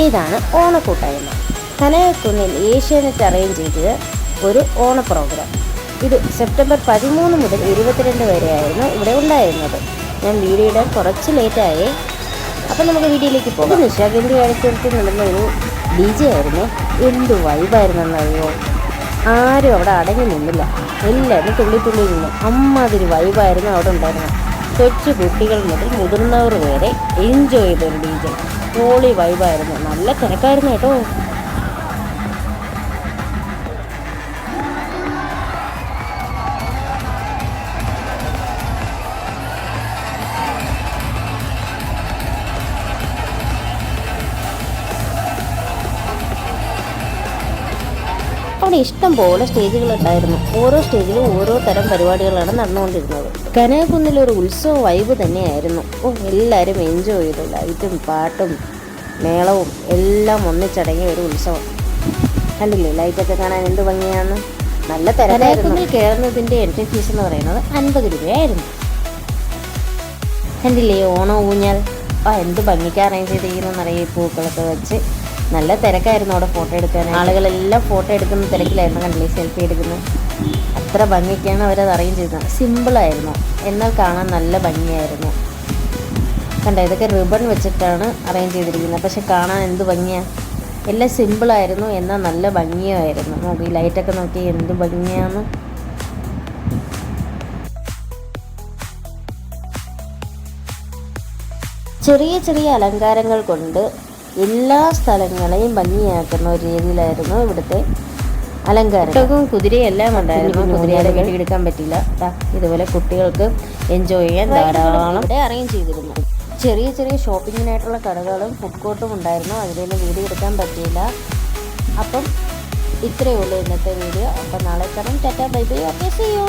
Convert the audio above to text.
ഇതാണ് ഓണക്കൂട്ടായ്മ. കനകക്കുന്നിൽ ഏഷ്യാനെറ്റ് അറേഞ്ച് ചെയ്ത ഒരു ഓണ പ്രോഗ്രാം. ഇത് സെപ്റ്റംബർ 13 മുതൽ 22 വരെയായിരുന്നു ഇവിടെ ഉണ്ടായിരുന്നത്. ഞാൻ വീഡിയോ ഇടാൻ കുറച്ച് ലേറ്റായേ. അപ്പം നമുക്ക് വീഡിയോയിലേക്ക് പോകാം. നിശാഗന്ധി ആഴ്ചത്തിൽ നടന്ന ഒരു DJ ആയിരുന്നു. എന്ത് വൈബായിരുന്നെന്നറിയോ. ആരും അവിടെ അടങ്ങി നിന്നില്ല. എല്ലാവരും തുള്ളി നിന്നു. അമ്മാതിരി വൈബായിരുന്നു അവിടെ ഉണ്ടായിരുന്നത്. കൊച്ചു കുട്ടികൾ മുതൽ മുതിർന്നവർ വരെ എൻജോയ് ചെയ്തൊരു DJ. ഹോളി വൈബായിരുന്നു. നല്ല തിരക്കായിരുന്നു കേട്ടോ. അവിടെ ഇഷ്ടം പോലെ സ്റ്റേജുകളുണ്ടായിരുന്നു. ഓരോ സ്റ്റേജിലും ഓരോ തരം പരിപാടികളാണ് നടന്നുകൊണ്ടിരുന്നത്. കനകക്കുന്നിലൊരു ഉത്സവ വൈബ് തന്നെയായിരുന്നു. എല്ലാവരും എൻജോയ് ചെയ്തു. ലൈറ്റും പാട്ടും മേളവും എല്ലാം ഒന്നിച്ചടങ്ങിയ ഒരു ഉത്സവം. കണ്ടില്ലേ ലൈറ്റൊക്കെ കാണാൻ എന്ത് ഭംഗിയാണ്. നല്ല കനകക്കുന്നിൽ കയറുന്നതിൻ്റെ എൻട്രി ഫീസ് എന്ന് പറയുന്നത് 50 രൂപയായിരുന്നു. കണ്ടില്ലേ ഓണ ഊഞ്ഞാൽ. എന്ത് ഭംഗിക്ക് അറേഞ്ച് ചെയ്തിരിക്കുന്നറിയ പൂക്കളൊക്കെ വെച്ച്. നല്ല തിരക്കായിരുന്നു അവിടെ ഫോട്ടോ എടുക്കാൻ. ആളുകളെല്ലാം ഫോട്ടോ എടുക്കുന്ന തിരക്കിലായിരുന്നു. കണ്ടില്ലേ സെൽഫി എടുക്കുന്നത്. അത്ര ഭംഗിക്കാണ് അവരത് അറേഞ്ച് ചെയ്തത്. സിമ്പിളായിരുന്നു, എന്നാൽ കാണാൻ നല്ല ഭംഗിയായിരുന്നു. കണ്ടോ, ഇതൊക്കെ റിബൺ വെച്ചിട്ടാണ് അറേഞ്ച് ചെയ്തിരിക്കുന്നത്. പക്ഷെ കാണാൻ എന്ത് ഭംഗിയാണ്. എല്ലാം സിമ്പിളായിരുന്നു, എന്നാൽ നല്ല ഭംഗിയായിരുന്നു. നോക്കി ലൈറ്റൊക്കെ നോക്കി എന്ത് ഭംഗിയാണ്. ചെറിയ ചെറിയ അലങ്കാരങ്ങൾ കൊണ്ട് എല്ലാ സ്ഥലങ്ങളെയും ഭംഗിയാക്കുന്ന ഒരു രീതിയിലായിരുന്നു ഇവിടുത്തെ അലങ്കാരം. ഒട്ടകവും കുതിരയും എല്ലാം ഉണ്ടായിരുന്നു. കുതിരയുടെ വീട്ടിലെടുക്കാൻ പറ്റില്ല. ഇതുപോലെ കുട്ടികൾക്ക് എൻജോയ് ചെയ്യാൻ ധാരാളം ഇവിടെ അറേഞ്ച് ചെയ്തിരുന്നു. ചെറിയ ചെറിയ ഷോപ്പിങ്ങിനായിട്ടുള്ള കടകളും ഫുഡ് കോർട്ടും ഉണ്ടായിരുന്നു. അതിലൊന്നും വീഡിയോ എടുക്കാൻ പറ്റിയില്ല. അപ്പം ഇത്രയേ ഉള്ളൂ ഇന്നത്തെ വീഡിയോ. അപ്പം നാളെ കാണാം. Tata bye bye. Okay, see U.